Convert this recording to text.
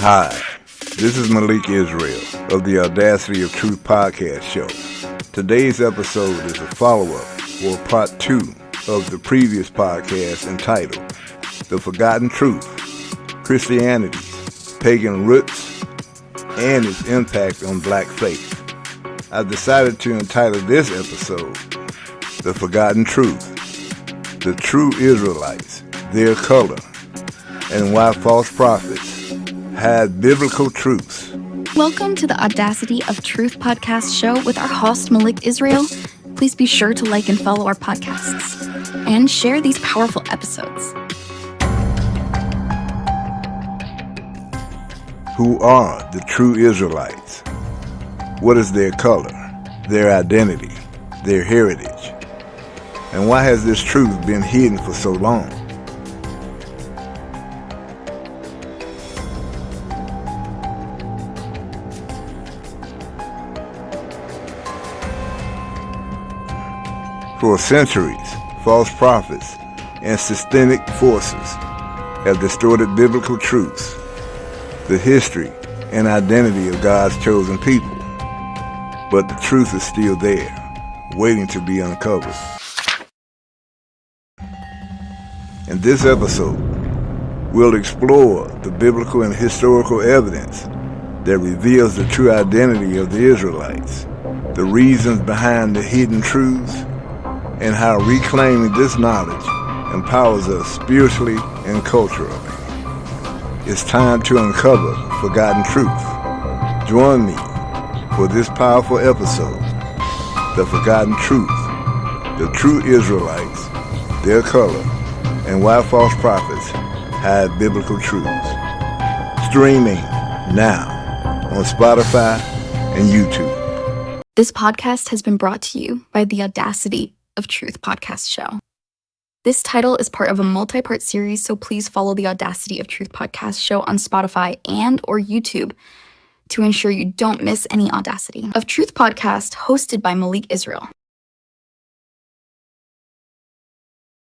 Hi, this is Malik Israel of the Audaciy of Truth Podcast show. Today's episode is a follow-up or part 2 of the previous podcast entitled The Forgotten Truth, Christianity's Pagan Roots, and its Impact on Black Faith. I've decided to entitle this episode The Forgotten Truth, the True Israelites, Their Color, and Why False Prophets Hide Biblical Truths. Welcome to the Audaciy of Truth Podcast show with our host, Malik Israel. Please be sure to like and follow our podcasts and share these powerful episodes. Who are the true Israelites? What is their color, their identity, their heritage? And why has this truth been hidden for so long? For centuries, false prophets and systemic forces have distorted biblical truths, the history and identity of God's chosen people. But the truth is still there, waiting to be uncovered. In this episode, we'll explore the biblical and historical evidence that reveals the true identity of the Israelites, the reasons behind the hidden truths, and how reclaiming this knowledge empowers us spiritually and culturally. It's time to uncover forgotten truth. Join me for this powerful episode, The Forgotten Truth, the True Israelites, Their Color, and Why False Prophets Hide Biblical Truths. Streaming now on Spotify and YouTube. This podcast has been brought to you by the Audaciy of Truth Podcast show. This title is part of a multi-part series, so please follow the Audaciy of Truth Podcast show on Spotify and or YouTube to ensure you don't miss any Audaciy of Truth podcast hosted by Malik Israel.